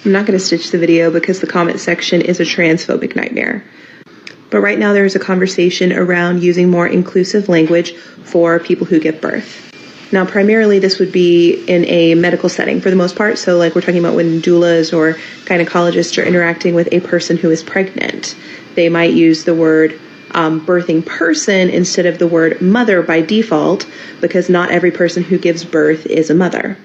I'm not going to stitch the video because the comment section is a transphobic nightmare. But right now there's a conversation around using more inclusive language for people who give birth. Now, primarily this would be in a medical setting for the most part. So like we're talking about when doulas or gynecologists are interacting with a person who is pregnant. They might use the word birthing person instead of the word mother by default, because not every person who gives birth is a mother.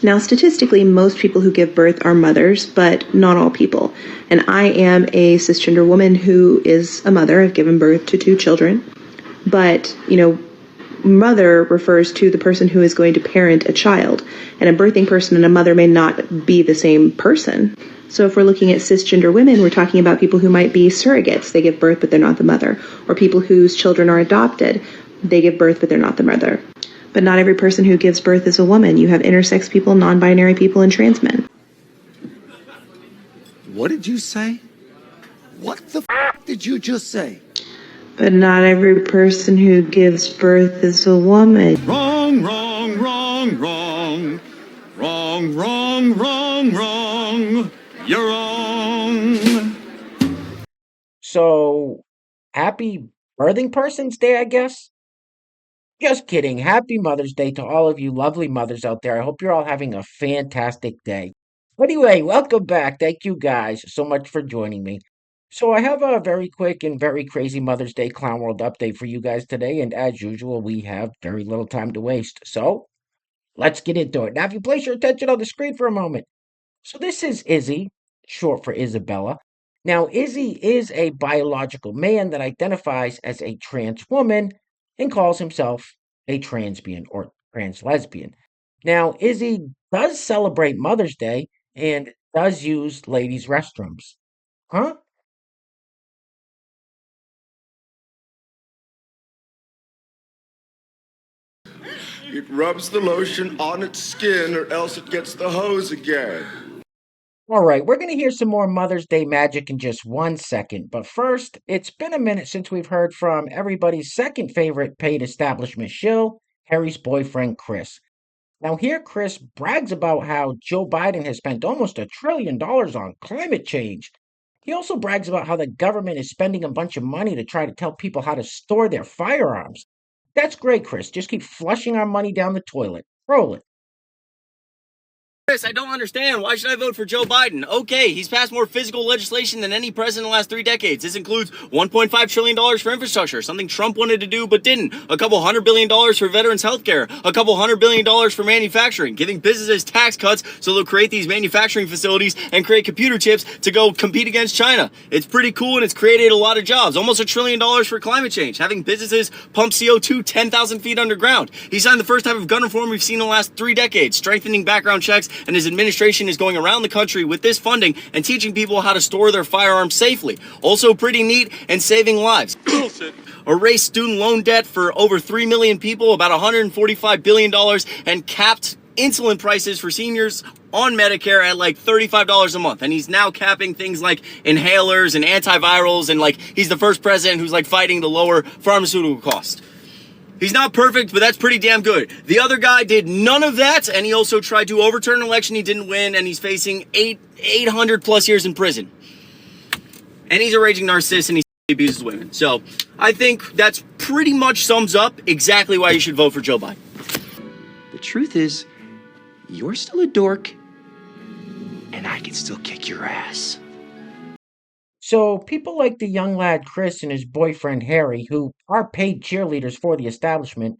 Now, statistically, most people who give birth are mothers, but not all people. And I am a cisgender woman who is a mother. I've given birth to 2 children. But, mother refers to the person who is going to parent a child. And a birthing person and a mother may not be the same person. So if we're looking at cisgender women, we're talking about people who might be surrogates. They give birth, but they're not the mother. Or people whose children are adopted. They give birth, but they're not the mother. But not every person who gives birth is a woman. You have intersex people, non-binary people, and trans men. What did you say? What the f*** did you just say? But not every person who gives birth is a woman. Wrong, wrong, wrong, wrong. Wrong, wrong, wrong, wrong. You're wrong. So, happy Birthing Person's Day, I guess? Just kidding. Happy Mother's Day to all of you lovely mothers out there. I hope you're all having a fantastic day. Anyway, welcome back. Thank you guys so much for joining me. So I have a very quick and very crazy Mother's Day Clown World update for you guys today. And as usual, we have very little time to waste. So let's get into it. Now, if you place your attention on the screen for a moment. So this is Izzy, short for Isabella. Now, Izzy is a biological man that identifies as a trans woman and calls himself a transbian or trans lesbian. Now, Izzy does celebrate Mother's Day and does use ladies' restrooms. Huh? It rubs the lotion on its skin or else it gets the hose again. All right, we're going to hear some more Mother's Day magic in just 1 second. But first, it's been a minute since we've heard from everybody's second favorite paid establishment shill, Harry's boyfriend, Chris. Now, here Chris brags about how Joe Biden has spent almost $1 trillion on climate change. He also brags about how the government is spending a bunch of money to try to tell people how to store their firearms. That's great, Chris. Just keep flushing our money down the toilet. Roll it. Chris, I don't understand. Why should I vote for Joe Biden? Okay, he's passed more physical legislation than any president in the last 3 decades. This includes $1.5 trillion for infrastructure, something Trump wanted to do but didn't. A couple $100 billion for veterans health care. A couple $100 billion for manufacturing. Giving businesses tax cuts so they'll create these manufacturing facilities and create computer chips to go compete against China. It's pretty cool and it's created a lot of jobs. Almost $1 trillion for climate change. Having businesses pump CO2 10,000 feet underground. He signed the first type of gun reform we've seen in the last 3 decades. Strengthening background checks, and his administration is going around the country with this funding and teaching people how to store their firearms safely. Also pretty neat and saving lives. Erase student loan debt for over 3 million people, about $145 billion, and capped insulin prices for seniors on Medicare at like $35 a month. And he's now capping things like inhalers and antivirals, and like he's the first president who's like fighting the lower pharmaceutical cost. He's not perfect, but that's pretty damn good. The other guy did none of that, and he also tried to overturn an election he didn't win, and he's facing 800 plus years in prison. And he's a raging narcissist, and he abuses women. So I think that's pretty much sums up exactly why you should vote for Joe Biden. The truth is, you're still a dork, and I can still kick your ass. So people like the young lad Chris and his boyfriend Harry, who are paid cheerleaders for the establishment,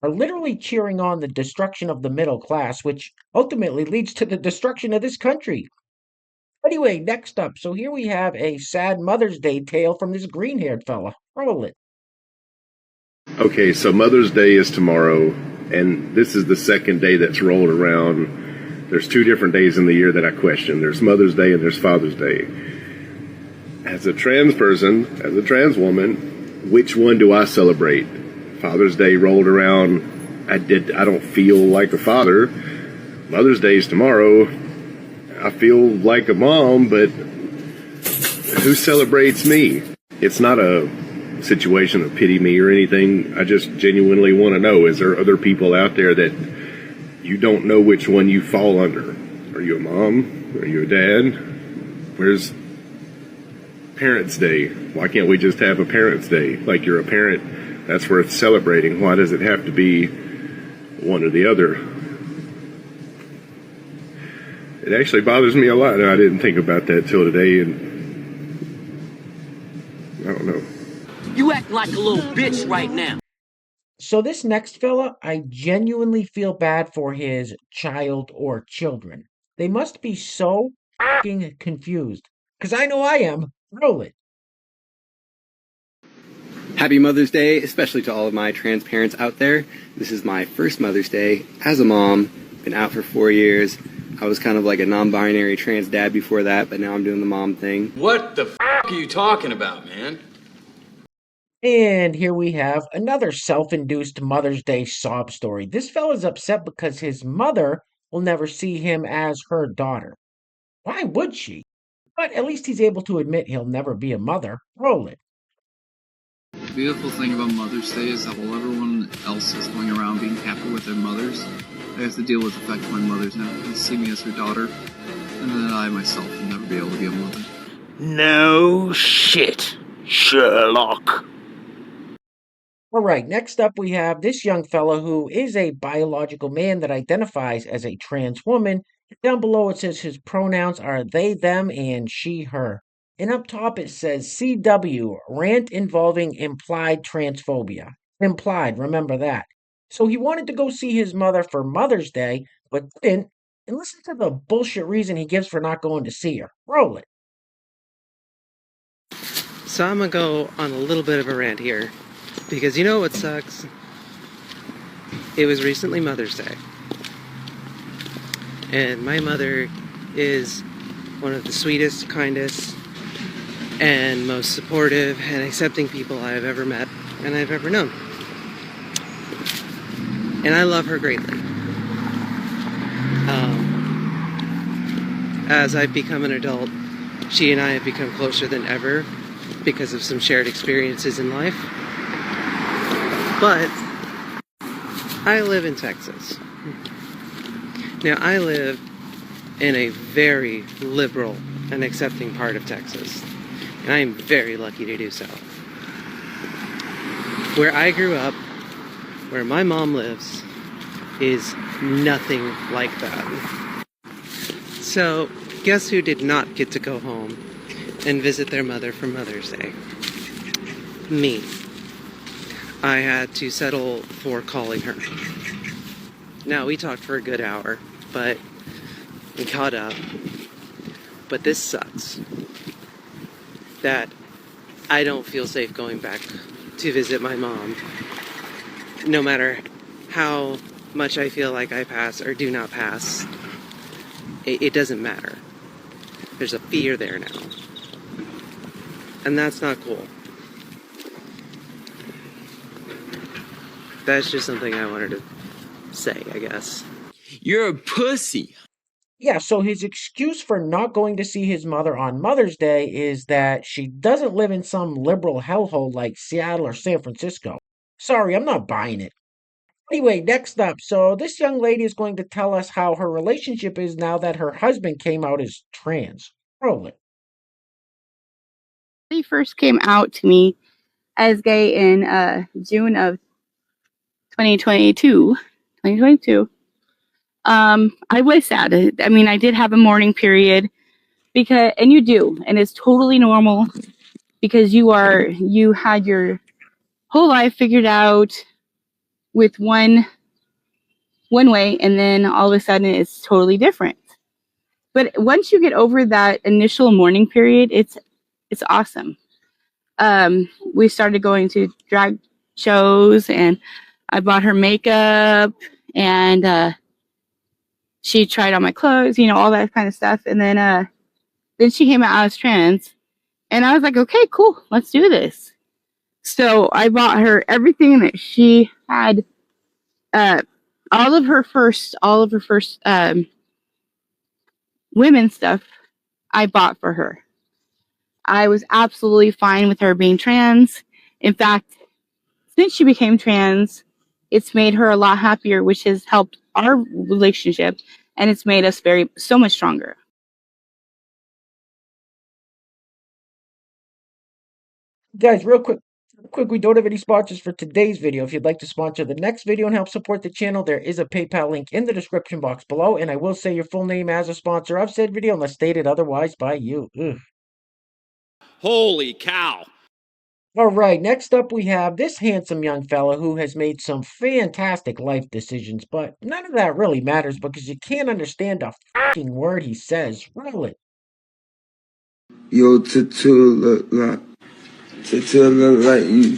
are literally cheering on the destruction of the middle class, which ultimately leads to the destruction of this country. Anyway, next up, so here we have a sad Mother's Day tale from this green-haired fella. Roll it. Okay, so Mother's Day is tomorrow, and this is the second day that's rolled around. There's 2 different days in the year that I question. There's Mother's Day and there's Father's Day. As a trans person, as a trans woman, which one do I celebrate? Father's Day rolled around. I don't feel like a father. Mother's Day is tomorrow. I feel like a mom, but who celebrates me? It's not a situation of pity me or anything. I just genuinely want to know, is there other people out there that you don't know which one you fall under? Are you a mom? Are you a dad? Where's Parents' Day? Why can't we just have a Parents' Day? Like, you're a parent, that's worth celebrating. Why does it have to be one or the other? It actually bothers me a lot, and I didn't think about that till today, and I don't know. You act like a little bitch right now. So this next fella, I genuinely feel bad for his child or children. They must be so fucking confused. Because I know I am. Roll it. Happy Mother's Day, especially to all of my trans parents out there. This is my first Mother's Day as a mom. Been out for 4 years. I was kind of like a non-binary trans dad before that, but now I'm doing the mom thing. What the f*** are you talking about, man? And here we have another self-induced Mother's Day sob story. This fella's upset because his mother will never see him as her daughter. Why would she? But at least he's able to admit he'll never be a mother. Roll it. The beautiful thing about Mother's Day is that while everyone else is going around being happy with their mothers, I have to deal with the fact that my mother's never going to see me as her daughter, and that I myself will never be able to be a mother. No shit, Sherlock. All right, next up we have this young fella who is a biological man that identifies as a trans woman. Down below it says his pronouns are they, them, and she, her. And up top it says CW, rant involving implied transphobia. Implied, remember that. So he wanted to go see his mother for Mother's Day, but didn't. And listen to the bullshit reason he gives for not going to see her. Roll it. So I'm gonna go on a little bit of a rant here, because you know what sucks? It was recently Mother's Day. And my mother is one of the sweetest, kindest, and most supportive and accepting people I've ever met and I've ever known. And I love her greatly. As I've become an adult, she and I have become closer than ever because of some shared experiences in life. But I live in Texas. Now, I live in a very liberal and accepting part of Texas, and I am very lucky to do so. Where I grew up, where my mom lives, is nothing like that. So, guess who did not get to go home and visit their mother for Mother's Day? Me. I had to settle for calling her. Now, we talked for a good hour, but we caught up. But this sucks. That I don't feel safe going back to visit my mom. No matter how much I feel like I pass or do not pass, it doesn't matter. There's a fear there now. And that's not cool. That's just something I wanted to say, I guess. You're a pussy. Yeah, so his excuse for not going to see his mother on Mother's Day is that she doesn't live in some liberal hellhole like Seattle or San Francisco. Sorry, I'm not buying it. Anyway, next up, so this young lady is going to tell us how her relationship is now that her husband came out as trans. Roll it. He first came out to me as gay in June of 2022. I was sad. I mean, I did have a mourning period because, and you do, and it's totally normal because you had your whole life figured out with one way, and then all of a sudden it's totally different. But once you get over that initial mourning period, it's awesome. We started going to drag shows, and I bought her makeup, and she tried on my clothes, all that kind of stuff. And then she came out as trans, and I was like, okay, cool, let's do this. So I bought her everything that she had, all of her first women stuff I bought for her. I was absolutely fine with her being trans. In fact, since she became trans, it's made her a lot happier, which has helped our relationship, and it's made us so much stronger. Guys, real quick, we don't have any sponsors for today's video. If you'd like to sponsor the next video and help support the channel, there is a PayPal link in the description box below, and I will say your full name as a sponsor of said video unless stated otherwise by you. Ugh. Holy cow. All right, next up we have this handsome young fella who has made some fantastic life decisions, but none of that really matters because you can't understand a fucking word he says. Roll it. Yo, Tattoo look like you.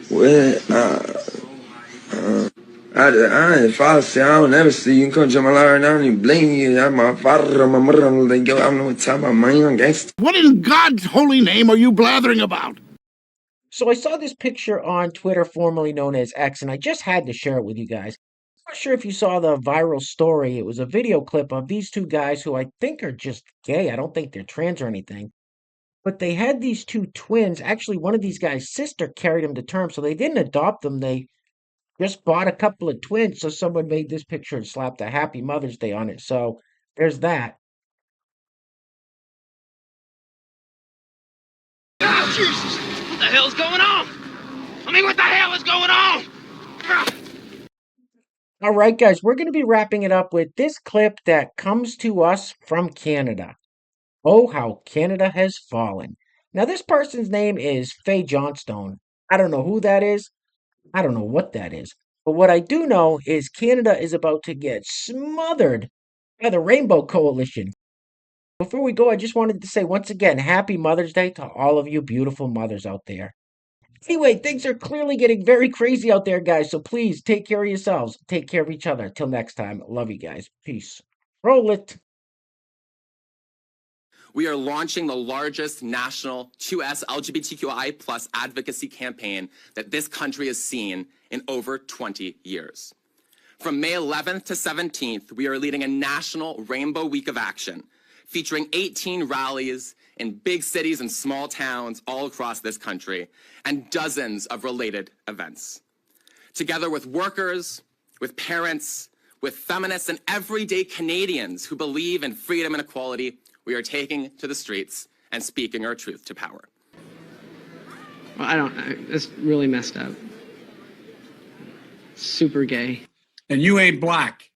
Where, I ain't father say I don't never see you. You come to my life right now and you blame you. I'm my father, my mother, they go, I don't know what time I'm man, gangster. What in God's holy name are you blathering about? So I saw this picture on Twitter, formerly known as X, and I just had to share it with you guys. I'm not sure if you saw the viral story. It was a video clip of these two guys who I think are just gay. I don't think they're trans or anything. But they had these two twins. Actually, one of these guys' sister carried them to term, so they didn't adopt them. They just bought a couple of twins. So someone made this picture and slapped a Happy Mother's Day on it. So there's that. Ah, Jesus! What the hell's going on? I mean, what the hell is going on? All right, guys, we're going to be wrapping it up with this clip that comes to us from Canada. Oh, how Canada has fallen. Now, this person's name is Faye Johnstone. I don't know who that is. I don't know what that is. But what I do know is Canada is about to get smothered by the Rainbow Coalition. Before we go, I just wanted to say once again, Happy Mother's Day to all of you beautiful mothers out there. Anyway, things are clearly getting very crazy out there, guys. So please take care of yourselves. Take care of each other. Till next time. Love you guys. Peace. Roll it. We are launching the largest national 2S LGBTQI plus advocacy campaign that this country has seen in over 20 years. From May 11th to 17th, we are leading a national Rainbow Week of Action, featuring 18 rallies in big cities and small towns all across this country, and dozens of related events. Together with workers, with parents, with feminists, and everyday Canadians who believe in freedom and equality, we are taking to the streets and speaking our truth to power. Well, that's really messed up. Super gay. And you ain't black.